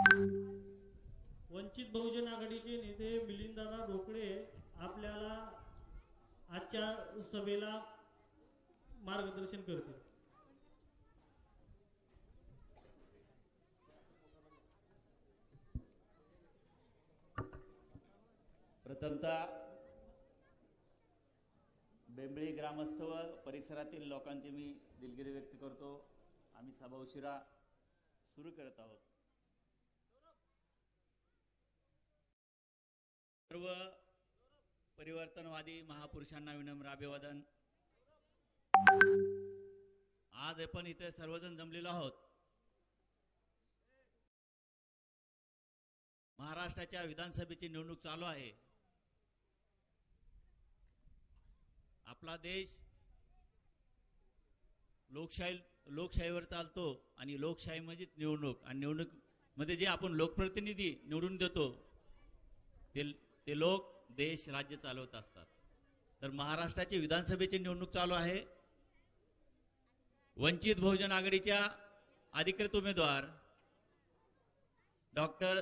वंचित बहुजन आघाडीचे नेते मिलिंददादा रोकडे आपल्याला आजच्या सभेला मार्गदर्शन करतील. प्रथमतः बेंबळी ग्रामस्थ व परिसरातील लोकांची मी दिलगिरी व्यक्त करतो. आम्ही सभा उशिरा सुरू करत आहोत. सर्व परिवर्तनवादी महापुरुषांना विनम्र अभिवादन. आज आपण इथे सर्वजण जमलेलो आहोत महाराष्ट्राच्या विधानसभेची निवडणूक चालू आहे. आपला देश लोकशाहीवर चालतो आणि लोकशाही म्हणजेच निवडणूक, आणि निवडणूक मध्ये जे आपण लोकप्रतिनिधी निवडून देतो ते लोक देश राज्य चालवत असतात. तर महाराष्ट्राची विधानसभेची निवडणूक चालू आहे. वंचित बहुजन आघाडीच्या अधिकृत उमेदवार डॉक्टर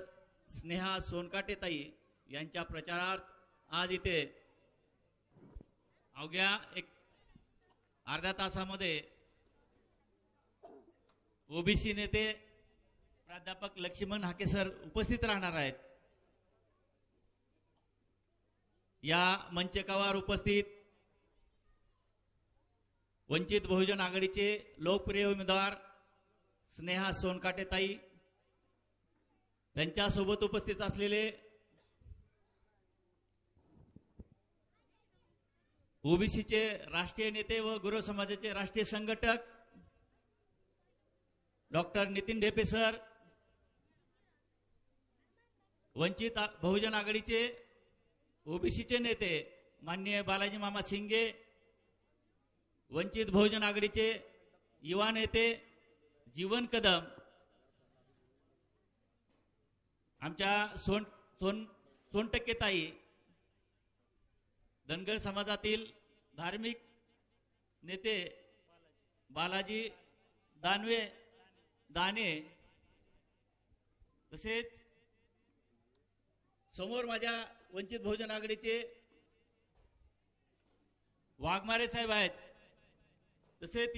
स्नेहा सोनकाटेताई यांच्या प्रचारार्थ आज इथे अवघ्या अर्ध्या तासामध्ये ओबीसी नेते प्राध्यापक लक्ष्मण हाके सर उपस्थित राहणार आहेत. या मंचकावर उपस्थित वंचित बहुजन आघाडीचे लोकप्रिय उमेदवार स्नेहा सोनकाटेताई, त्यांच्यासोबत उपस्थित असलेले ओबीसीचे राष्ट्रीय नेते व गुरव समाजाचे राष्ट्रीय संघटक डॉक्टर नितीन ढेपे सर, वंचित बहुजन आघाडीचे ओबीसीचे नेते माननीय बालाजी मामा शिंगे, वंचित बहुजन आघाडीचे युवा नेते जीवन कदम, आमच्या सोनटक्केताई, धनगर समाजातील धार्मिक नेते बालाजी दाने, तसेच समोर माझ्या वंचित बहुजन आघाडीचे वाघमारे साहेब आहेत. तसेच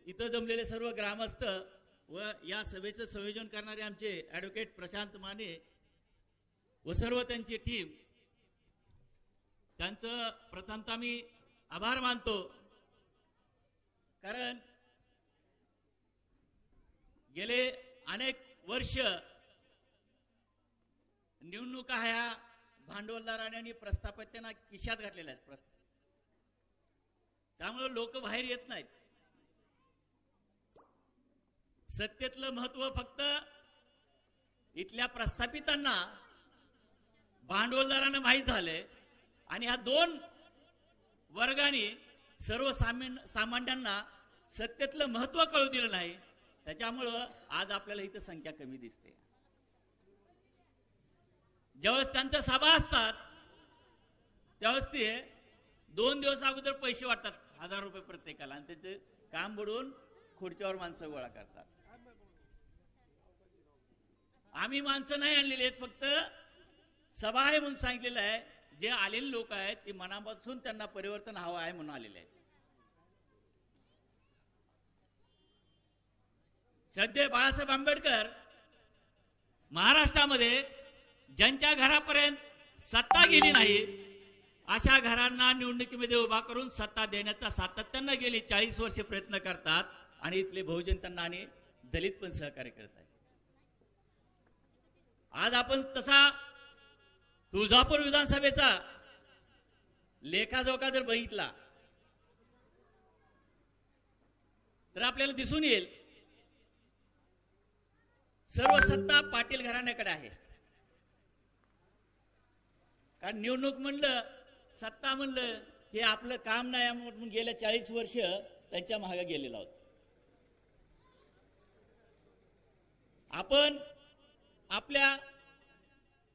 इथं जमलेले सर्व ग्रामस्थ व या सभेचं संयोजन करणारे आमचे ॲडव्होकेट प्रशांत माने व सर्व त्यांची टीम, त्यांचं प्रथमतः मी आभार मानतो. कारण गेले अनेक वर्ष निवडणुका ह्या भांडवलदारांनी आणि प्रस्थापितांना खिशात घातलेल्या आहेत. त्यामुळे लोक बाहेर येत नाहीत. सत्तेतलं महत्व फक्त इथल्या प्रस्थापितांना, भांडवलदारांना माहीत झालंय, आणि ह्या दोन वर्गाने सर्वसामान्यांना सत्तेतलं महत्व कळू दिलं नाही. त्याच्यामुळं आज आपल्याला इथं संख्या कमी दिसते. ज्यावेळेस त्यांच्या सभा असतात त्यावेळेस ते 2 दिवस अगोदर पैसे वाटतात, 1000 रुपये प्रत्येकाला, आणि त्याचे काम बुडवून खुर्च्यावर माणसं गोळा करतात. आम्ही माणसं नाही आणलेली आहेत, फक्त सभा आहे म्हणून सांगितलेलं आहे. जे आलेले लोक आहेत ते मनापासून त्यांना परिवर्तन हवं आहे म्हणून आलेले आहेत. श्रद्धेय बाळासाहेब आंबेडकर महाराष्ट्रामध्ये ज्यांच्या घरापर्यंत सत्ता गेली नाही अशा घरांना निवडणुकीमध्ये उभा करून सत्ता देण्याचा सातत्यानं गेली 40 वर्षे प्रयत्न करतात, आणि इथले बहुजन त्यांना आणि दलित पण सहकार्य करत आहेत. आज आपण तसा तुळजापूर विधानसभेचा लेखाजोखा जर बघितला तर आपल्याला दिसून येईल सर्व सत्ता पाटील घराण्याकडे आहे. कारण निवडणूक म्हणलं, सत्ता म्हणलं, हे आपलं काम नाही म्हणून गेल्या 40 वर्ष त्यांच्या मागे गेलेलो आहोत. आपण आपल्या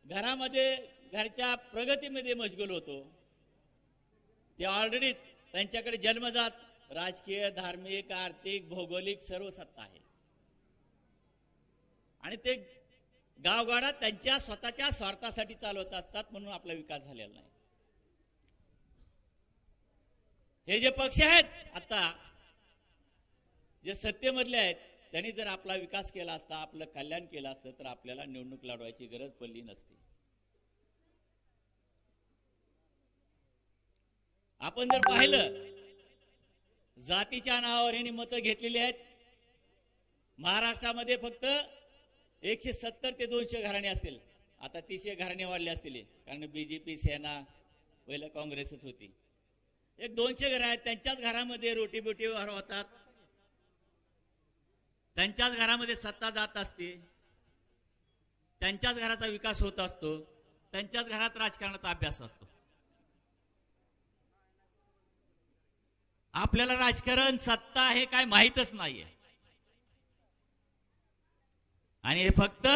घरामध्ये, घरच्या प्रगतीमध्ये मशगूल होतो. ते ऑलरेडी त्यांच्याकडे जन्मजात राजकीय, धार्मिक, आर्थिक, भौगोलिक सर्व सत्ता आहे, आणि ते गावगाडा त्यांच्या स्वतःच्या स्वार्थासाठी चालवत असतात, म्हणून आपला विकास झालेला नाही. हे जे पक्ष आहेत आता जे सत्तेमधले आहेत, त्यांनी जर आपला विकास केला असता, आपलं कल्याण केलं असतं, तर आपल्याला निवडणूक लढवायची गरज पडली नसती. आपण जर पाहिलं, जातीच्या नावावर यांनी मतं घेतलेली आहेत. महाराष्ट्रामध्ये फक्त 170 ते 200 घराणे असतील, आता 300 घराणे वाढले असतील, कारण बीजेपी सेना पहिलं काँग्रेसच होती. 100-200 घर आहेत, त्यांच्याच घरामध्ये रोटीबोटी व्यवहार होतात, त्यांच्याच घरामध्ये सत्ता जात असते, त्यांच्याच घराचा विकास होत असतो, त्यांच्याच घरात राजकारणाचा अभ्यास असतो. आपल्याला राजकारण सत्ता हे काय माहीतच नाहीये. आणि हे फक्त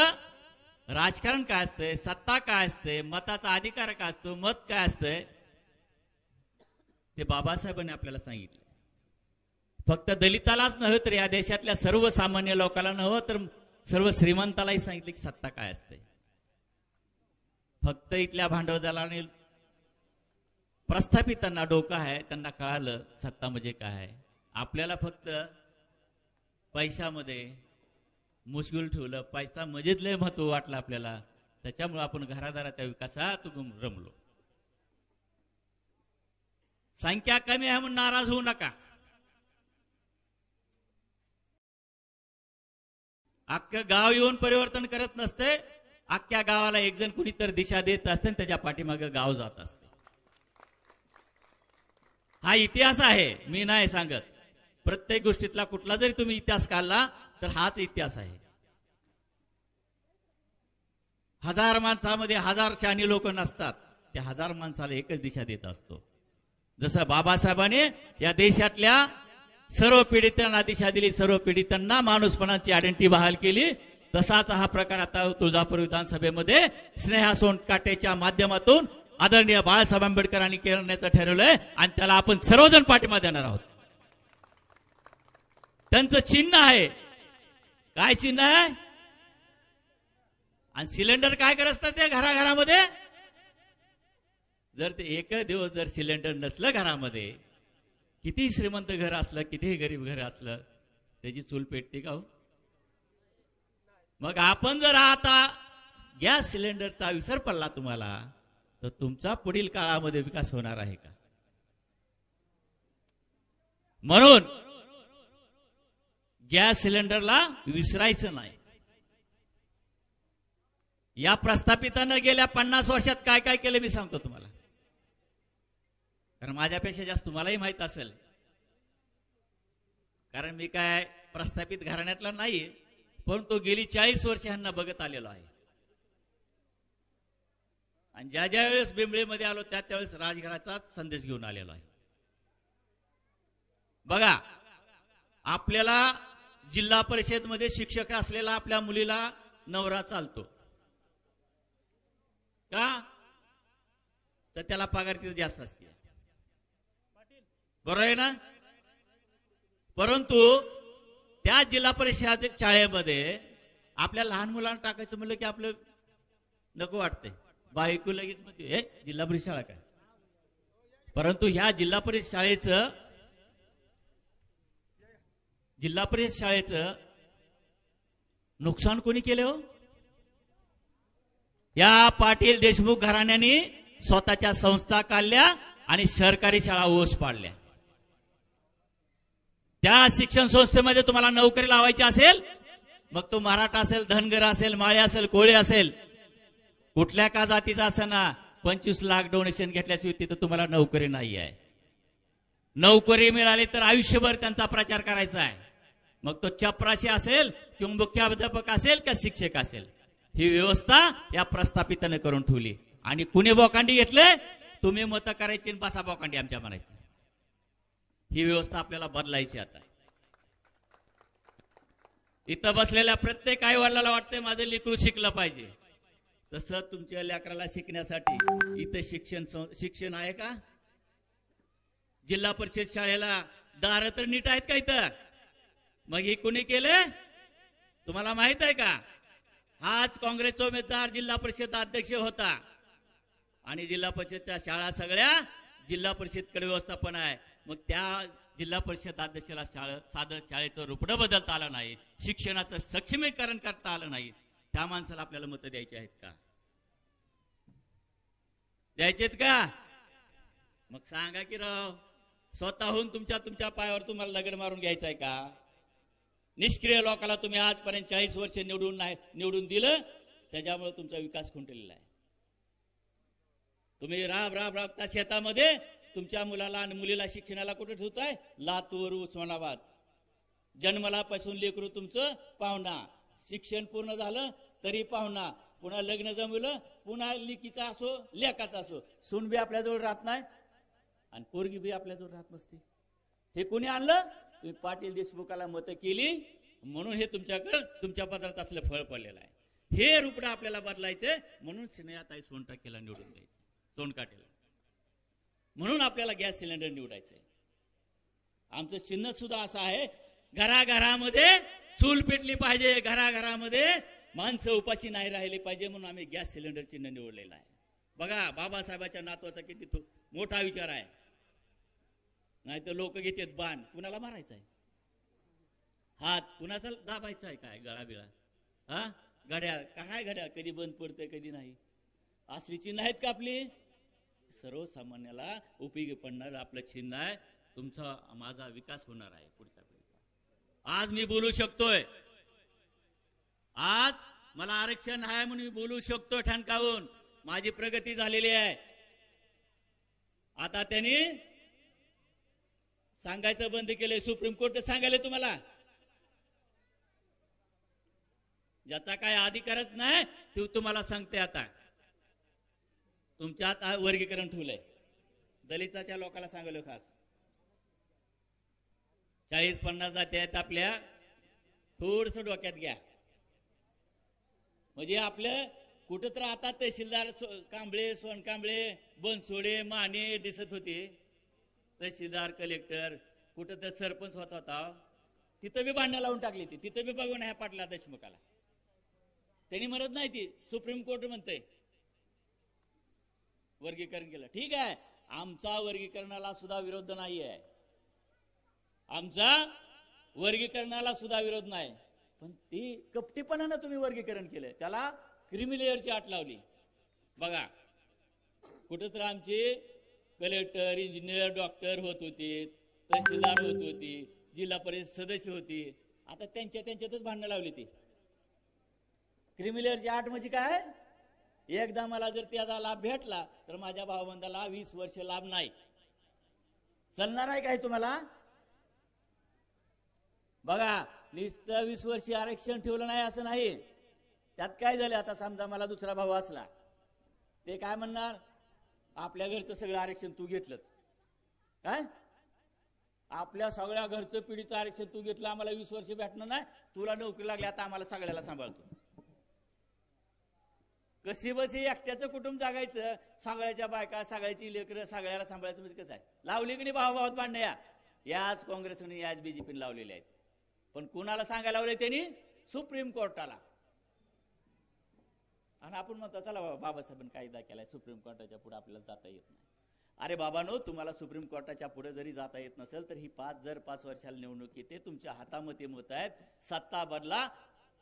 राजकारण काय असतंय, सत्ता काय असते, मताचा अधिकार काय असतो, मत काय असतंय, ते बाबासाहेबांनी आपल्याला सांगितलं. फक्त दलितालाच नव्हे तर या देशातल्या सर्वसामान्य लोकांना नव्हे तर सर्व श्रीमंतालाही सांगितलं की सत्ता काय असते. फक्त इथल्या भांडवलदाराने प्रस्थापितांना डोकं आहे, त्यांना कळालं सत्ता म्हणजे काय आहे. आपल्याला फक्त पैशामध्ये मुश्किल ठेवलं, पैसा मजेत लय महत्व वाटलं आपल्याला, त्याच्यामुळे आपण घरादाराच्या विकासात रमलो. संख्या कमी आहे म्हणून नाराज होऊ नका. अख्खं गाव येऊन परिवर्तन करत नसते, अख्ख्या गावाला एक जण कुणीतरी दिशा देत असते, त्याच्या पाठीमागे गाव जात असते. हा इतिहास आहे, मी नाही सांगत. प्रत्येक गोष्टीतला कुठला जरी तुम्ही इतिहास काढला तर हाच इतिहास आहे. 1000 माणसामध्ये 1000 शहाणी लोक नसतात, त्या 1000 माणसाला एकच दिशा देत असतो. जसं बाबासाहेबांनी या देशातल्या सर्व पीडितांना दिशा दिली, सर्व पीडितांना माणूसपणाची आयडेंटिटी बहाल केली, तसाच हा प्रकार आता तुळजापूर विधानसभेमध्ये स्नेहा सोनकाटेच्या माध्यमातून आदरणीय बाळासाहेब आंबेडकरांनी करण्याचं ठरवलंय आणि त्याला आपण सर्वजण पाठिंबा देणार आहोत. त्यांचं चिन्ह आहे, काय चिन्ह आहे, आणि सिलेंडर काय करत असतात ते घराघरामध्ये. जर ते एक दिवस जर सिलेंडर नसलं घरामध्ये, किती श्रीमंत घर असलं, कितीही गरीब घर असलं, त्याची चूल पेटते का हो? मग आपण जर आता गॅस सिलेंडरचा विसर पडला तुम्हाला, तर तुमचा पुढील काळामध्ये विकास होणार आहे का? म्हणून गॅस सिलेंडरला विसरायचं नाही. या प्रस्थापितांना गेल्या 50 वर्षात काय काय केलं मी सांगतो तुम्हाला, कारण माझ्यापेक्षा जास्त तुम्हालाही माहित असेल, कारण मी काय प्रस्थापित घराण्यातला नाही, परंतु गेली 40 वर्ष ह्यांना बघत आलेलो आहे. आणि ज्या ज्या वेळेस बिंबळीमध्ये आलो त्यावेळेस राजघराचाच संदेश घेऊन आलेलो आहे. बघा, आपल्याला जिल्हा परिषद मध्ये शिक्षक असलेला आपल्या मुलीला नवरा चालतो का? तर त्याला पगार तिथे जास्त असते, बरोबर आहे ना? परंतु त्या जिल्हा परिषद शाळेमध्ये आपल्या लहान मुलांना टाकायचं म्हणलं की आपलं नको वाटतंय, बायको लगेच म्हणजे जिल्हा परिषद शाळा काय. परंतु ह्या जिल्हा परिषद शाळेचं नुकसान कोणी केलं हो? या पाटील देशमुख घराण्याने स्वतःच्या संस्था काढल्या आणि सरकारी शाळा ओस पाडल्या. त्या शिक्षण संस्थेमध्ये तुम्हाला नोकरी लावायची असेल, मग तो मराठा असेल, धनगर असेल, माळे असेल, कोळी असेल, कुठल्या का जातीचा असेल ना, 25 लाख डोनेशन घेतल्याशिवाय तिथं तुम्हाला नोकरी नाही आहे. नोकरी मिळाली तर आयुष्यभर त्यांचा प्रचार करायचा आहे. मग तो चपराशी असेल किंवा मुख्याध्यापक असेल किंवा शिक्षक असेल, ही व्यवस्था या प्रस्थापिताने करून ठेवली. आणि कुणी बोकांडी घेतले, तुम्ही मतं करायची बसा बोकांडी आमच्या म्हणायची. ही व्यवस्था आपल्याला बदलायची. आता इथं बसलेल्या प्रत्येक आई वडिलाला वाटतंय माझं लेकरू शिकलं पाहिजे. तसं तुमच्या लेकराला शिकण्यासाठी इथं शिक्षण आहे का? जिल्हा परिषद शाळेला दार तर नीट आहेत का इथं? मग हे कुणी केले तुम्हाला माहित आहे का? हाच काँग्रेसचा उमेदवार जिल्हा परिषद अध्यक्ष होता आणि जिल्हा परिषदच्या शाळा सगळ्या जिल्हा परिषदकडे व्यवस्थापन आहे. मग त्या जिल्हा परिषद अध्यक्षाला साधं शाळेचं रुपडं बदलता आलं नाही, शिक्षणाचं सक्षमीकरण करता आलं नाही. त्या माणसाला आपल्याला मतं द्यायची आहेत का? द्यायचेत का? मग सांगा की राव, स्वतःहून तुमच्या पायावर तुम्हाला दगड मारून घ्यायचा आहे का? निष्क्रिय लोकांना तुम्ही आजपर्यंत 40 वर्ष निवडून दिलं, त्याच्यामुळे तुमचा विकास खुंटलेला आहे. तुम्ही राबता शेतामध्ये तुमच्या मुलाला आणि मुलीला शिक्षणाला कुठे ठेवताय? लातूर, उस्मानाबाद. जन्मलापासून लेकरू तुमचं पाहुणा, शिक्षण पूर्ण झालं तरी पाहुणा, पुन्हा लग्न जमवलं पुन्हा लिकीचा असो लेकाचा असो, सून बी आपल्याजवळ राहत नाही आणि पोरगी बी आपल्याजवळ राहत नसते. हे कोणी आणलं? तुम्ही पाटील देशमुखाला मतं केली म्हणून हे तुमच्या पदरात असलं फळ पडलेलं आहे. हे रुपडं आपल्याला बदलायचं म्हणून स्नेहाताई सोनटक्केला निवडून द्यायचं, सोनकाठेला. म्हणून आपल्याला गॅस सिलेंडर निवडायचंय. आमचं चिन्ह सुद्धा असं आहे, घराघरामध्ये चूल पेटली पाहिजे, घराघरामध्ये माणसं उपाशी नाही राहिली पाहिजे, म्हणून आम्ही गॅस सिलेंडर चिन्ह निवडलेलं आहे. बघा, बाबासाहेबाच्या नातवाचा किती मोठा विचार आहे. नाही तर लोक घेतात बाण, कुणाला मारायचा आहे? हात कुणाचा दाबायचा आहे? काय गळा बिळा? हा, घड्याळ काय? घड्याळ कधी बंद पडतंय कधी नाही. असली चिन्ह आहेत का आपली? सर्वसामान्याला उपयोगी पडणार आपलं चिन्ह आहे. तुमचा माझा विकास होणार आहे पुढच्या पिढीचा. आज मी बोलू शकतोय, आज मला आरक्षण आहे म्हणून मी बोलू शकतो ठणकावून. माझी प्रगती झालेली आहे. आता त्यांनी सांगायचं बंद केलंय, सुप्रीम कोर्ट सांगायला तुम्हाला. ज्याचा काय अधिकारच नाही ते तुम्हाला सांगते. आता तुमच्यात वर्गीकरण ठेवलंय. दलिताच्या लोकांना सांगलो खास 40-50 जाती आहेत आपल्या, थोडस डोक्यात घ्या. म्हणजे आपलं कुठं तर आता तहसीलदार कांबळे, सोनकांबळे, बनसोडे, माने दिसत होते. तहसीलदार, कलेक्टर, कुठं तर सरपंच होता, तिथं बी भांडणं लावून टाकली. तिथं बी बघून ह्या पाटला देशमुखाला त्यांनी म्हणत नाही, ती सुप्रीम कोर्ट म्हणतंय वर्गीकरण केलं. ठीक आहे, आमचा वर्गीकरणाला सुद्धा विरोध नाही आहे, आमचा वर्गीकरणाला सुद्धा विरोध नाही. पण ती कपटीपणानं तुम्ही वर्गीकरण केलं, त्याला क्रिमिलेअरची अट लावली. बघा, कुठं तर आमचे कलेक्टर, इंजिनियर, डॉक्टर होत होते, तहसीलदार होत होती, जिल्हा परिषद सदस्य होती. आता त्यांच्यातच भांडणं लावली. ती क्रिमिलेअरची अट म्हणजे काय? एकदा मला जर त्याचा लाभ भेटला तर माझ्या भावबंधाला 20 वर्ष लाभ नाही. चालणार आहे काय तुम्हाला? बघा, नुसतं 20 वर्ष आरक्षण ठेवलं नाही असं नाही. त्यात काय झालं? आता समजा मला दुसरा भाऊ असला, ते काय म्हणणार? आपल्या घरचं सगळं आरक्षण तू घेतलंच काय? आपल्या सगळ्या घरचं पिढीचं आरक्षण तू घेतलं, आम्हाला 20 वर्ष भेटणार नाही, तुला नोकरी लागली, आता आम्हाला सगळ्याला सांभाळतो. कशी बसी एकट्याचं कुटुंब जागायचं, सगळ्याच्या बायका, सगळ्याची लेकरं, सगळ्याला सांभाळायचं म्हणजे कसं आहे? लावली की नाही भावाभावात भांडण्या? याच काँग्रेसने, याच बीजेपीने लावलेल्या आहेत. पण कुणाला सांगायला लावले त्यांनी? सुप्रीम कोर्टाला. आणि आपण म्हणतो चला बाबासाहेबांनी कायदा केलाय, सुप्रीम कोर्टाच्या पुढे आपल्याला जाता येत नाही. अरे बाबांनो, तुम्हाला सुप्रीम कोर्टाच्या पुढे जरी जाता येत नसेल तर ही 5 वर्षाला निवडणूक येते, तुमच्या हातामध्ये मत आहेत, सत्ता बदला,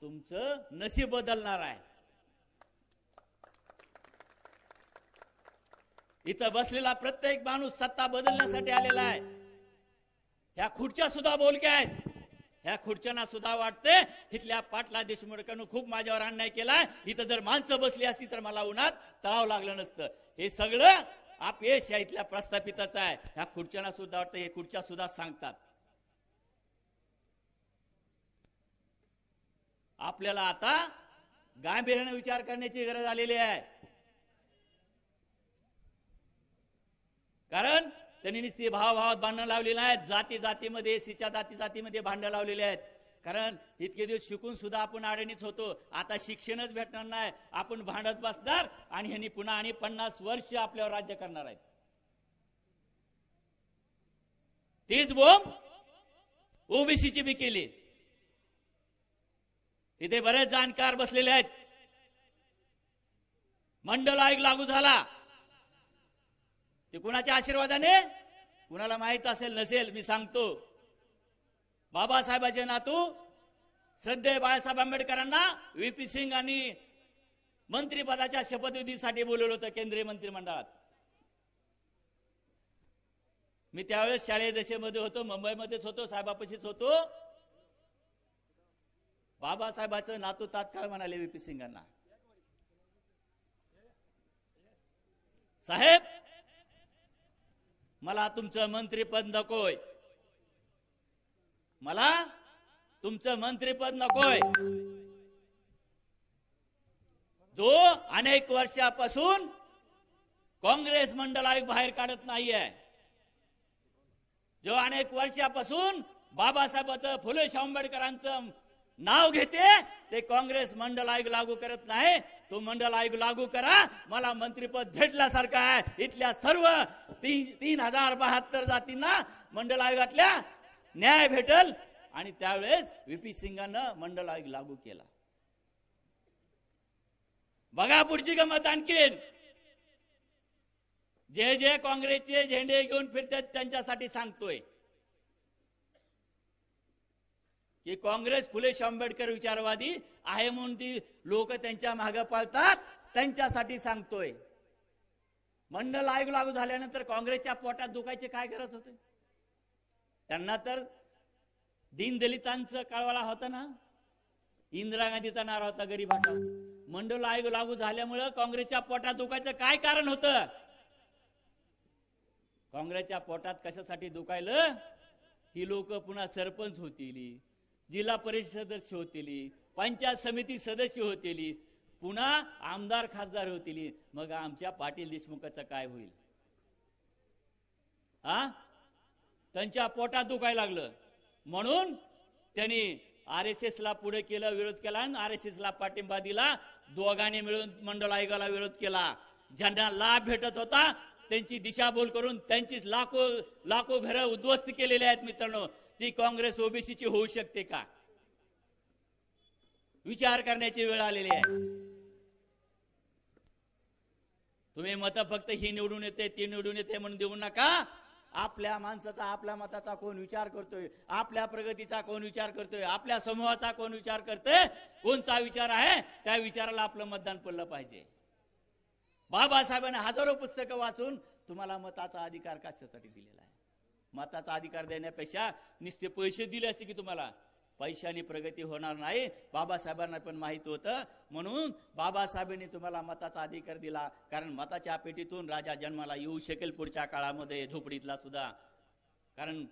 तुमचं नशीब बदलणार आहे. इथं बसलेला प्रत्येक माणूस सत्ता बदलण्यासाठी आलेला आहे. ह्या खुर्च्या सुद्धा बोलक्या आहेत. ह्या खुर्च्यांना सुद्धा वाटते इथल्या पाटला देशमुखांनी खूप माझ्यावर अन्याय केलाय, इथं जर माणसं बसली असती तर मला उन्हात तळावं लागलं नसतं. हे सगळं अपयश या इथल्या प्रस्थापिताचं आहे. ह्या खुर्च्यांना सुद्धा वाटतं, हे खुर्च्या सुद्धा सांगतात. आपल्याला आता गांभीर्याने विचार करण्याची गरज आलेली आहे. कारण त्यांनी नुसती भावाभावात भांडणं लावलेली आहेत, जाती जातीमध्ये, सिच्या जातीमध्ये भांडणं लावलेली आहेत. कारण इतके दिवस शिकून सुद्धा आपण अडणीच होतो, आता शिक्षणच भेटणार नाही, आपण भांडत बसणार आणि ह्यांनी पुन्हा आणि 50 वर्ष आपल्यावर राज्य करणार आहेत. तीच बोंब ओबीसीची बी केली. इथे बरेच जाणकार बसलेले आहेत. मंडल आयोग लागू झाला ते कुणाच्या आशीर्वादाने? कुणाला माहित असेल नसेल मी सांगतो, बाबासाहेबांचे नातू श्रद्धेय बाळासाहेब आंबेडकरांना व्हीपी सिंग आणि मंत्रिपदाच्या शपथविधीसाठी बोलवलं होतं केंद्रीय मंत्रिमंडळात. मी त्यावेळेस शालेय दशेमध्ये होतो, मुंबईमध्येच होतो, साहेबापाशीच होतो. बाबासाहेबांचं नातू तात्काळ म्हणाले व्हीपी सिंगांना, साहेब मला तुमचं मंत्रिपद नकोय, मला तुमचं मंत्रिपद नकोय. जो अनेक वर्षापासून काँग्रेस मंडल आयोग बाहेर काढत नाहीये, जो अनेक वर्षापासून बाबासाहेबांचं फुले आंबेडकरांचं नाव घेते, ते काँग्रेस मंडल आयोग लागू करत नाही. तो मंडल आयोग लागू करा, मला मंत्रिपद भेटल्यासारखं आहे. इथल्या सर्व 3072 जातींना मंडल आयोगातल्या न्याय भेटल. आणि त्यावेळेस व्हीपी सिंगानं मंडल आयोग लागू केला. बघा पुढची गमत आणखीन, जे जे काँग्रेसचे झेंडे घेऊन फिरतात त्यांच्यासाठी सांगतोय की काँग्रेस फुले आंबेडकर विचारवादी आहे म्हणून ती लोक त्यांच्या मागे पळतात, त्यांच्यासाठी सांगतोय. मंडल आयोग लागू झाल्यानंतर काँग्रेसच्या पोटात दुखायचे काय करत होते? त्यांना तर दीनदलितांचं कळवळा होता ना, इंदिरा गांधीचा नारा होता गरीब हटाव. मंडल आयोग लागू झाल्यामुळे काँग्रेसच्या पोटात दुखायचं काय कारण होतं? काँग्रेसच्या पोटात कशासाठी दुखायलं? ही लोक पुन्हा सरपंच होतील, जिल्हा परिषद सदस्य होतील, पंचायत समिती सदस्य होतील, पुन्हा आमदार खासदार होतील. मग आमच्या पाटील देशमुखाचं काय होईल? त्यांच्या पोटात दुखायला लागलं म्हणून त्यांनी RSS ला पुढे केलं, विरोध केला आणि RSS ला पाठिंबा दिला. दोघांनी मिळून मंडल आयोगाला विरोध केला. ज्यांना लाभ भेटत होता त्यांची दिशाभूल करून त्यांची लाखो घरं उद्ध्वस्त केलेली आहेत. मित्रांनो, ती काँग्रेस ओबीसीची होऊ शकते का? विचार करण्याची वेळ आलेली आहे. तुम्ही मत फक्त ही निवडून येते ती निवडून येते म्हणून देऊ नका. आपल्या माणसाचा, आपल्या मताचा कोण विचार करतोय? आपल्या प्रगतीचा कोण विचार करतोय? आपल्या समूहाचा कोण विचार करतोय? कोणचा विचार आहे त्या विचाराला आपलं मतदान पडलं पाहिजे. बाबासाहेबांनी हजारो पुस्तकं वाचून तुम्हाला मताचा अधिकार कशासाठी दिलेला आहे? मताचा अधिकार देण्यापेक्षा नुसते पैसे दिले असते की तुम्हाला, पैशाने प्रगती होणार नाही. बाबासाहेबांना पण माहित होतं, म्हणून बाबासाहेबांनी तुम्हाला मताचा अधिकार दिला. कारण मताच्या पेटीतून राजा जन्माला येऊ शकेल पुढच्या काळामध्ये, झोपडीतला सुद्धा. कारण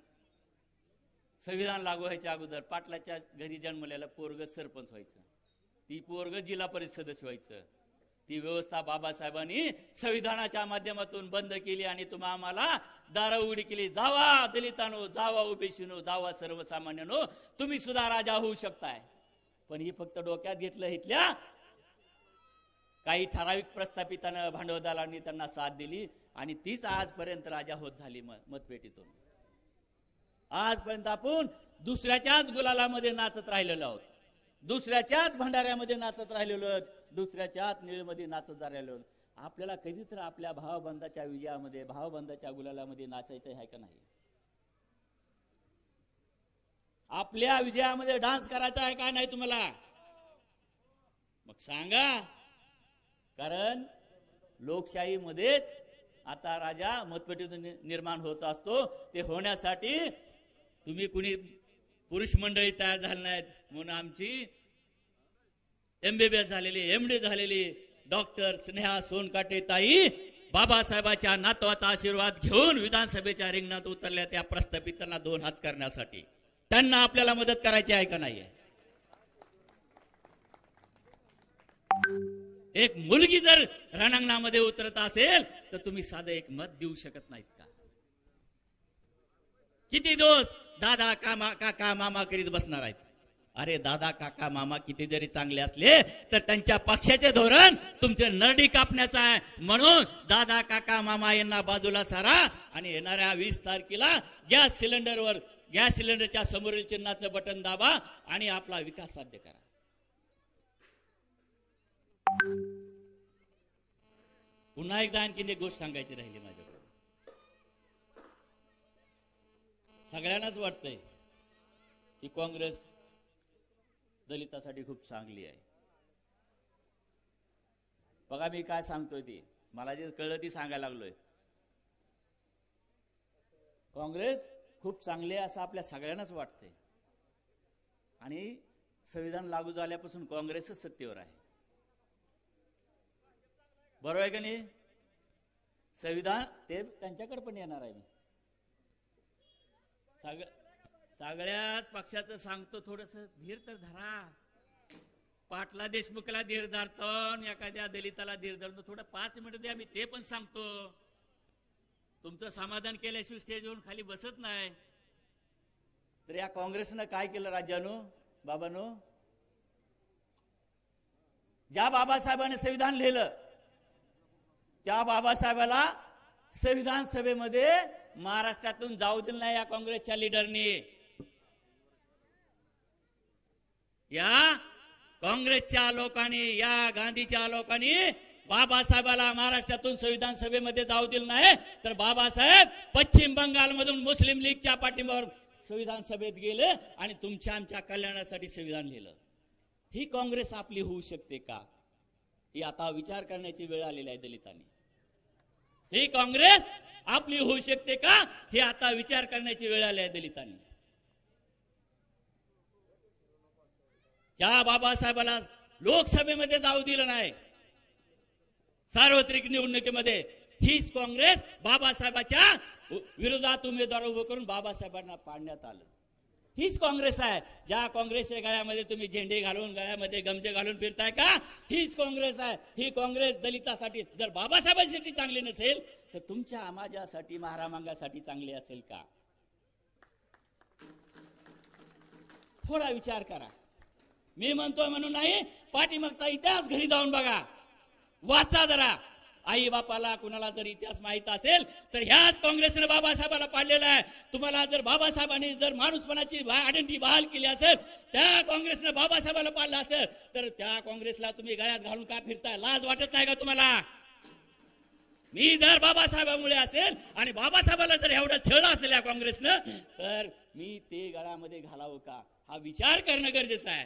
संविधान लागू व्हायच्या अगोदर पाटलाच्या घरी जन्मलेलं पोरग सरपंच व्हायचं, ती पोरग जिल्हा परिषद सदस्य व्हायचं. ती व्यवस्था बाबासाहेबांनी संविधानाच्या माध्यमातून बंद केली आणि तुम्ही आम्हाला दार उघडी केली. जावा दलितांनो, जावा ओबीसीनो, जावा सर्वसामान्यानो, तुम्ही सुद्धा राजा होऊ शकताय. पण ही फक्त डोक्यात घेतलं इथल्या काही ठराविक प्रस्थापितांना, भांडवलदारांनी त्यांना साथ दिली आणि तीच आजपर्यंत राजा होत झाली मतपेटीतून. आजपर्यंत आपण दुसऱ्याच्याच गुलालामध्ये नाचत राहिलेलो आहोत, दुसऱ्याच्याच भंडाऱ्यामध्ये नाचत राहिलेलो आहोत, दुसऱ्याच्याच निळमध्ये नाचत राहिलेलो आहोत. आपल्याला कधी तर आपल्या भावबंधाच्या विजयामध्ये, भावबंधाच्या गुलालामध्ये नाचायचं आहे का नाही? आपल्या विजयामध्ये डान्स करायचा आहे का नाही तुम्हाला? मग सांगा. कारण लोकशाहीमध्येच आता राजा मतपेटीतून निर्माण होत असतो. ते होण्यासाठी तुम्ही कुणी पुरुष मंडळी तयार झाले नाहीत म्हणून आमची MBBS झालेली, MD झालेली डॉक्टर स्नेहा सोनकाटे ताई बाबासाहेबांच्या नातवाचा आशीर्वाद घेऊन विधानसभेच्या रिंगणात उतरल्या त्या प्रस्थापितांना 2 हात करण्यासाठी. त्यांना आपल्याला मदत करायची आहे का नाही? एक मुलगी जर रणांगणामध्ये उतरत असेल तर तुम्ही साधं एक मत देऊ शकत नाहीत का? किती दिवस दादा काका मामा करीत बसणार आहेत? अरे दादा काका मामा किती जरी चांगले असले तर त्यांच्या पक्षाचे धोरण तुमचे नरडी कापण्याचं आहे. म्हणून दादा काका मामा यांना बाजूला सारा आणि येणाऱ्या 20 तारखेला गॅस सिलेंडरच्या समोरील चिन्हाचं बटन दाबा आणि आपला विकास साध्य करा. पुन्हा एकदा आणखीन एक गोष्ट सांगायची राहिली माझ्याकडे. सगळ्यांनाच वाटतंय की काँग्रेस दलितासाठी खूप चांगली आहे. बघा मी काय सांगतोय ते, मला जे कळलं ती सांगायला लागलोय. काँग्रेस खूप चांगली आहे असं आपल्या सगळ्यांनाच वाटतंय आणि संविधान लागू झाल्यापासून काँग्रेसच सत्तेवर आहे. बरोबर आहे का नाही? संविधान ते त्यांच्याकडे पण येणार आहे. मी सगळ्यात पक्षाचं सांगतो, थोडस धीर तर धरा. पाटला देशमुखला धीर धरतो, एखाद्या दलिताला धीर धरतो. थोडं 5 मिनिट द्या, मी ते पण सांगतो. तुमचं समाधान केल्याशिवाय स्टेजवरून खाली बसत नाही. तर या काँग्रेसनं काय केलं राज्यानो, बाबांनो? ज्या बाबासाहेबांनी संविधान लिहिलं त्या बाबासाहेबाला संविधान सभेमध्ये महाराष्ट्रातून जाऊ दिलं नाही या काँग्रेसच्या लीडरनी. या काँग्रेसच्या लोकांनी, या गांधीच्या लोकांनी बाबासाहेबाला महाराष्ट्रातून संविधान सभेमध्ये जाऊ दिलं नाही. तर बाबासाहेब पश्चिम बंगालमधून मुस्लिम लीगच्या पाठिंब्यावर संविधान सभेत गेले आणि तुमच्या आमच्या कल्याणासाठी संविधान लिहिलं. ही काँग्रेस आपली होऊ शकते का? ही आता विचार करण्याची वेळ आलेली आहे दलितांनी. ही काँग्रेस आपली होऊ शकते का? हे आता विचार करण्याची वेळ आली आहे दलितांनी. ज्या बाबासाहेबाला लोकसभेमध्ये जाऊ दिलं नाही सार्वत्रिक निवडणुकीमध्ये, हीच काँग्रेस बाबासाहेबाच्या विरोधात उमेदवार उभं करून बाबासाहेबांना पाडण्यात आलं. हीच काँग्रेस आहे. ज्या काँग्रेसच्या गळ्यामध्ये तुम्ही झेंडे घालून, गळ्यामध्ये गमजे घालून फिरताय का, हीच काँग्रेस आहे. ही काँग्रेस दलितासाठी, जर बाबासाहेबांसाठी चांगली नसेल तर तुमच्या माझ्यासाठी, महारामांगासाठी चांगली असेल का? थोडा विचार करा. मी म्हणतोय म्हणून नाही, पाठीमागचा इतिहास घरी जाऊन बघा, वाचा जरा. आई बापाला कुणाला जर इतिहास माहित असेल तर ह्याच काँग्रेसने बाबासाहेबाला पाडलेला आहे. तुम्हाला जर बाबासाहेबांनी जर माणूसपणाची आयडेंटिटी बहाल केली असेल, त्या काँग्रेसने बाबासाहेबाला पाडलं असेल, तर त्या काँग्रेसला तुम्ही गळ्यात घालून का फिरताय? लाज वाटत नाही का तुम्हाला? मी जर बाबासाहेबांमुळे असेल आणि बाबासाहेबाला जर एवढं छळ असेल या काँग्रेसनं, तर मी ते गळ्यामध्ये घालावं का? हा विचार करणं गरजेचं आहे.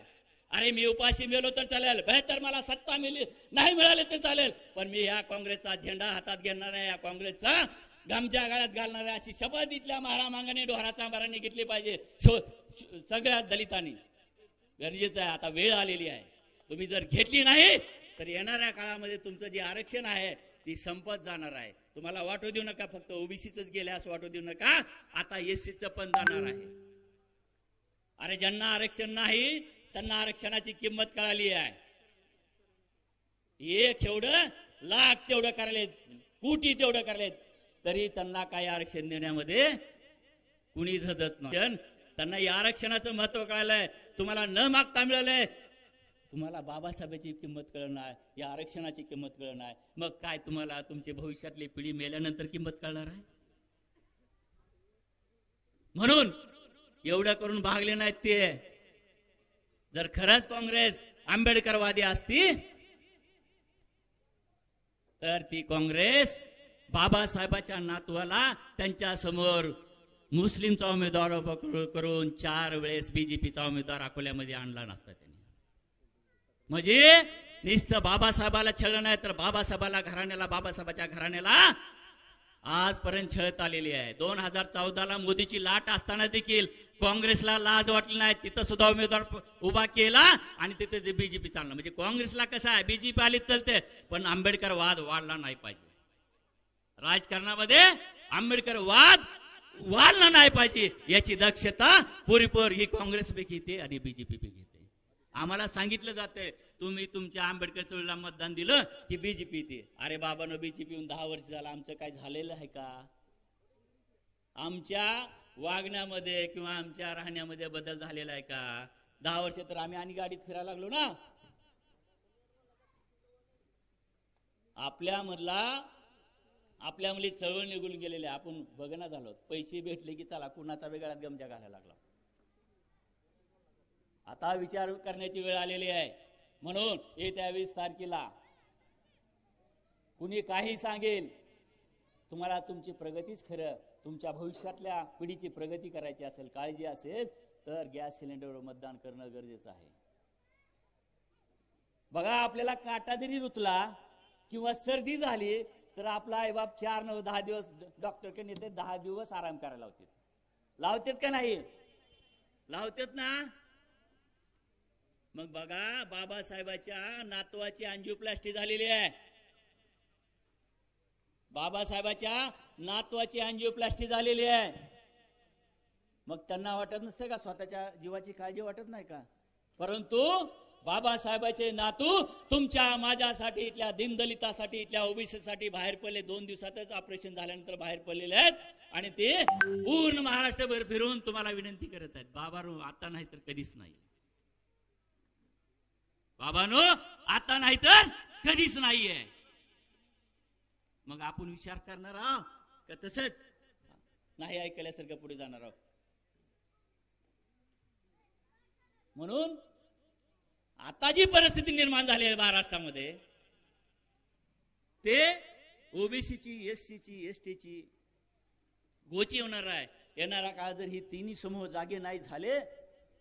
अरे मी उपाशी मेलो तर चालेल, बेहतर मला सत्ता नाही मिळाली तर चालेल, पण मी या काँग्रेसचा झेंडा हातात घेणार आहे, या काँग्रेसचा गमजा गळ्यात घालणार आहे, अशी शपथ इथल्या महारामांगाने, डोहाराचा महारांनी घेतली पाहिजे. सगळ्या दलितांनी. गरजेचं आहे. आता वेळ आलेली आहे. तुम्ही जर घेतली नाही तर येणाऱ्या काळामध्ये तुमचं जे आरक्षण आहे ती संपत जाणार आहे. तुम्हाला वाटू देऊ नका फक्त ओबीसीच गेले असं वाटू देऊ नका. आता एससीचं पण जाणार आहे. अरे ज्यांना आरक्षण नाही त्यांना आरक्षणाची किंमत कळाली आहे. एक एवढं लाख तेवढं करायलेत, कोटी तेवढं करायलेत, तरी त्यांना काही आरक्षण देण्यामध्ये कुणी झदत नाही. त्यांना या आरक्षणाचं महत्व कळालंय. तुम्हाला न मागता मिळालंय. तुम्हाला बाबासाहेबांची किंमत कळणार, या आरक्षणाची किंमत कळणार, मग काय तुम्हाला तुमची भविष्यातली पिढी मेल्यानंतर किंमत कळणार आहे? म्हणून एवढं करून भागले नाहीत ते. जर खरंच काँग्रेस आंबेडकरवादी असती तर ती काँग्रेस बाबासाहेबाच्या नातवाला त्यांच्या समोर मुस्लिमचा उमेदवार करून 4 वेळेस बीजेपीचा उमेदवार अकोल्यामध्ये आणला नसता त्यांनी. म्हणजे नुसतं बाबासाहेबाला छळलं नाही तर बाबासाहेबाच्या घराण्याला आजपर्यंत छळत आलेली आहे. 2014ला मोदीची लाट असताना देखील काँग्रेसला लाज वाटली नाही. तिथं सुद्धा उमेदवार उभा केला आणि तिथे जे बीजेपी चाललं. म्हणजे काँग्रेसला कसं आहे, बीजेपी आलीच चालते पण आंबेडकर वाद वाढला नाही पाहिजे. राजकारणामध्ये आंबेडकर वाद वाढला नाही पाहिजे याची दक्षता पुरेपूर ही काँग्रेस बी घेते आणि बीजेपी बी घेते. आम्हाला सांगितलं जाते तुम्ही तुमच्या आंबेडकर चळवळीला मतदान दिलं की बीजेपी येते. अरे बाबांनो, बीजेपी येऊन 10 वर्ष झालं, आमचं काय झालेलं आहे का? आमच्या वागण्यामध्ये किंवा आमच्या राहण्यामध्ये बदल झालेला आहे का? 10 वर्ष तर आम्ही आणि गाडीत फिरायला लागलो ना. आपल्यामधली चळवळ निघून गेलेले आपण बघना झालो. पैसे भेटले की चला कुणाचा वेगळ्यात गमजा घालायला लागला. आता विचार करण्याची वेळ आलेली आहे. म्हणून येत्या 20 तारखेला कुणी काही सांगेल, तुम्हाला तुमची प्रगतीच खरं, तुमच्या भविष्यातल्या पिढीची प्रगती करायची असेल, काळजी असेल, तर गॅस सिलेंडरवर मतदान करणं गरजेचं आहे. बघा, आपल्याला काटा जरी रुतला किंवा सर्दी झाली तर आपला आईबाप 4, 9, 10 दिवस डॉक्टरकडे नेते, 10 दिवस आराम करायला लावतात का नाही? लावतात ना. मग बघा, बाबासाहेबाच्या नातवाची अँजिओप्लास्टी झालेली आहे. बाबासाहेबाच्या नातवाची अँजिओप्लास्टी झालेली आहे. मग त्यांना वाटत नसते का स्वतःच्या जीवाची काळजी वाटत नाही का? परंतु बाबासाहेबाचे नातू तुमच्या माझ्यासाठी, इथल्या दीनदलितासाठी, इथल्या ओबीसीसाठी बाहेर पडले. 2 दिवसातच ऑपरेशन झाल्यानंतर बाहेर पडलेले आहेत आणि ते पूर्ण महाराष्ट्रभर फिरून तुम्हाला विनंती करत आहेत, बाबांनो आता नाही तर कधीच नाही, बाबांनो आता नाही तर कधीच नाहीये. मग आपण विचार करणार आहोत का तसंच नाही ऐकल्यासारखं पुढे जाणार आहोत? म्हणून आता जी परिस्थिती निर्माण झाली आहे महाराष्ट्रामध्ये, ते ओबीसीची, एससीची, एसटीची गोची होणार आहे. येणारा काळ जर ही तिन्ही समूह जागे नाही झाले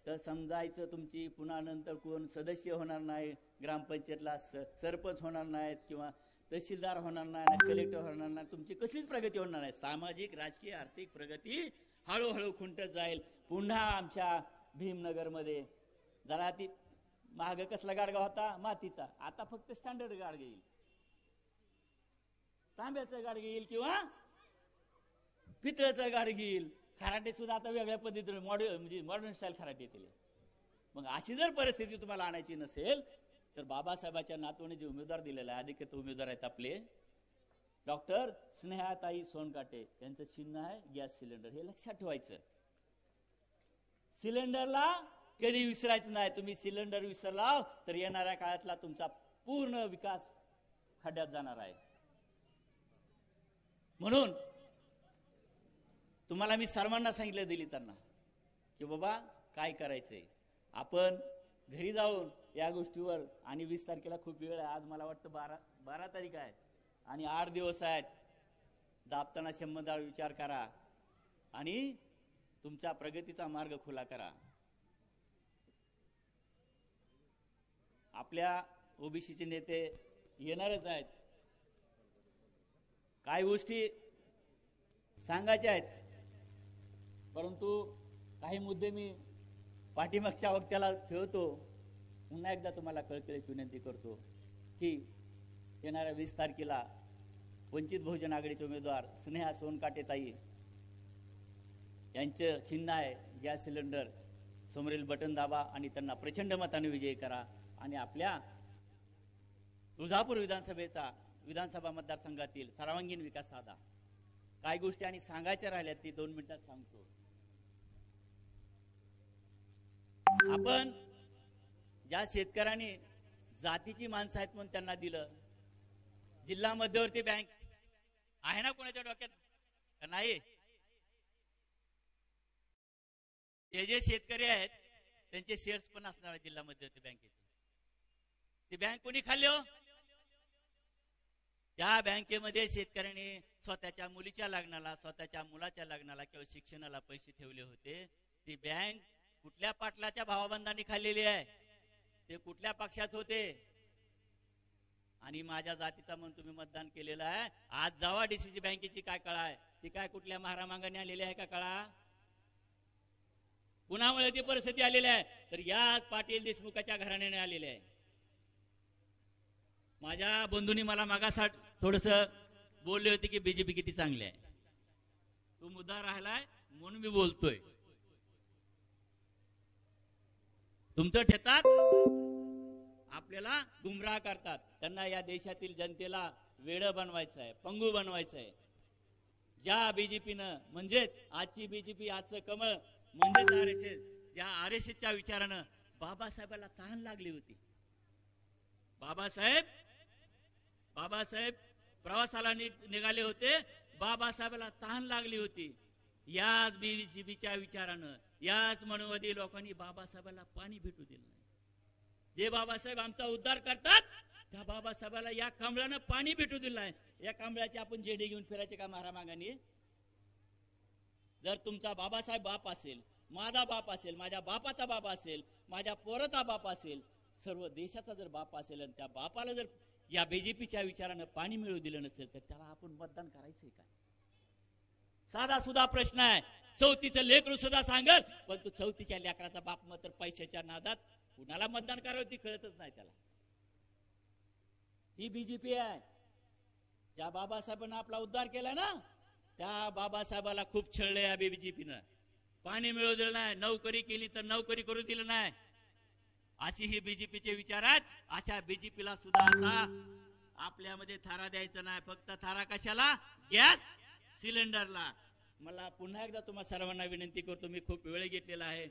तर समजायचं तुमची पुन्हा नंतर कोण सदस्य होणार नाही, ग्रामपंचायतला सरपंच होणार नाहीत किंवा तहसीलदार होणार नाही, कलेक्टर होणार नाही, तुमची कसलीच प्रगती होणार नाही. सामाजिक, राजकीय, आर्थिक प्रगती हळूहळू खुंटत जाईल. पुन्हा आमच्या भीमनगरमध्ये जरा ती माग कसला गाडगा होता, मातीचा, आता फक्त स्टँडर्ड गाडगे येईल, तांब्याचं गाडगे येईल किंवा पितळेचं गाडगे येईल. खराटे सुद्धा आता वेगळ्या पद्धतीने म्हणजे मॉडर्न स्टाईल खराटे येतील. मग अशी जर परिस्थिती तुम्हाला आणायची नसेल तर बाबासाहेबाच्या नातूने जे उमेदवार दिलेला आहे, अधिकृत उमेदवार आहेत आपले डॉक्टर स्नेहाताई सोनकाटे, यांचं चिन्ह आहे गॅस सिलेंडर. हे लक्षात ठेवायचं. सिलेंडरला कधी विसरायचं नाही. तुम्ही सिलेंडर विसरला तर येणाऱ्या काळातला तुमचा पूर्ण विकास खड्ड्यात जाणार आहे. म्हणून तुम्हाला मी सर्वांना सांगितलं दलितांना की बाबा काय करायचंय, आपण घरी जाऊन या गोष्टीवर, आणि 20 तारखेला खूप वेळ आहे, आज मला वाटतं 12 तारीख आहे आणि 8 दिवस आहेत, दाबताना संबंधावर विचार करा आणि तुमच्या प्रगतीचा मार्ग खुला करा. आपल्या ओबीसीचे नेते येणारच आहेत, काही गोष्टी सांगायच्या आहेत, परंतु काही मुद्दे मी पाठीमागच्या वक्त्याला ठेवतो. पुन्हा एकदा तुम्हाला कळकळीची विनंती करतो की येणाऱ्या 20 तारखेला वंचित बहुजन आघाडीचे उमेदवार स्नेहा सोनकाटेताई यांचं चिन्ह आहे गॅस सिलेंडर, समोरील बटन दाबा आणि त्यांना प्रचंड मताने विजयी करा आणि आपल्या तुळजापूर विधानसभा मतदारसंघातील सर्वांगीण विकास साधा. काही गोष्टी आणि सांगायच्या राहिल्यात ती 2 मिनिटात सांगतो. आपण ज्या शेतकऱ्यांनी जातीची माणसं आहेत म्हणून त्यांना दिलं, जिल्हा मध्यवर्ती बँक आहे ना कोणाच्या डोक्यात नाही? ते जे शेतकरी आहेत त्यांचे शेअर्स पण असणार आहे जिल्हा मध्यवर्ती बँकेचे. ती बँक कोणी खाल्ली हो? त्या बँकेमध्ये शेतकऱ्यांनी स्वतःच्या मुलीच्या लग्नाला, स्वतःच्या मुलाच्या लग्नाला किंवा शिक्षणाला पैसे ठेवले होते. ती बँक कुठल्या पाटलाच्या भावाबंधांनी खाल्लेली आहे? ते कुठल्या पक्षात होते? आणि माझ्या जातीचा म्हणून तुम्ही मतदान केलेलं आहे. आज जावा डीसीसी बँकेची काय कळा आहे, ती काय कुठल्या महारामांगाने आलेली आहे का कळा? कुणामुळे ती परिस्थिती आलेली आहे? तर याच पाटील देशमुखाच्या घराण्याने आलेली आहे. माझ्या बंधूंनी मला मागासाठी थोडस बोलले होते की बीजेपी किती चांगली आहे. तो मुद्दा राहिलाय म्हणून मी बोलतोय. तुमचं ठेतात आपल्याला गुमराह करतात. त्यांना या देशातील जनतेला वेडं बनवायचं आहे, पंगू बनवायचं आहे. ज्या बीजेपीनं, म्हणजेच आजची बीजेपी, आजचं कमळ म्हणजेच आरएसएस, ज्या आरएसएसच्या विचारानं बाबासाहेबाला तहान लागली होती. बाबासाहेब प्रवासाला निघाले होते, बाबासाहेबाला तहान लागली होती. याच बीजेपीच्या विचारानं, याच मनोवादी लोकांनी बाबासाहेबाला पाणी भेटू दिलं नाही. जे बाबासाहेब आमचा उद्धार करतात त्या बाबासाहेबाला या कांबळ्यानं पाणी भेटू दिलं आहे. या कांबळ्याचे आपण जेडी घेऊन फिरायचे का महारामागाने? जर तुमचा बाबासाहेब बाप असेल, माझा बाप असेल, माझ्या बापाचा बाप असेल, माझ्या पोराचा बाप असेल, सर्व देशाचा जर बाप असेल आणि त्या बापाला जर या बीजेपीच्या विचारानं पाणी मिळू दिलं नसेल तर त्याला आपण मतदान करायचंय का? साधा सुद्धा प्रश्न आहे. चौथीचं लेकरू सुद्धा सांगल, पण तू चौथीच्या लेकराचा बाप मात्र पैशाच्या नादात कुणाला मतदान करावं ती कळतच नाही त्याला. ही बीजेपी आहे. ज्या बाबासाहेबांना आपला उद्धार केला ना त्या बाबासाहेबाला खूप छळले या बीजेपीनं. पाणी मिळवू दिलं नाही, नोकरी केली तर नोकरी करू दिलं नाही, अशी ही बीजेपीचे विचार आहेत. अशा बीजेपीला सुद्धा आता आपल्यामध्ये थारा द्यायचा नाही. फक्त थारा कशाला? गॅस सिलेंडरला. मला पुन्हा एकदा तुम्हा सर्वांना विनंती करतो, मी खूप वेळ घेतलेला आहे.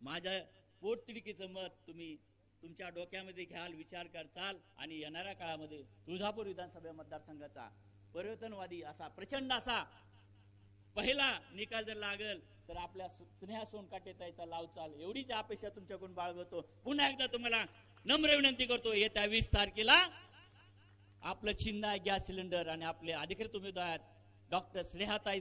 माझ्या पोटतिडकीचं मत तुम्ही तुमच्या डोक्यामध्ये घ्याल, विचार करचाल आणि येणाऱ्या काळामध्ये तुळजापूर विधानसभा मतदारसंघाचा परिवर्तनवादी असा प्रचंड असा पहिला निकाल जर लागेल तर आपल्या स्नेहा सोनकाटेताईचा लावचाल एवढीच अपेक्षा तुमच्याकडून बाळगतो. पुन्हा एकदा तुम्हाला नम्र विनंती करतो, येत्या 20 तारखेला आपलं चिन्ह आहे गॅस सिलेंडर आणि आपले अधिकृत उमेदवार डॉक्टर स्नेहाताई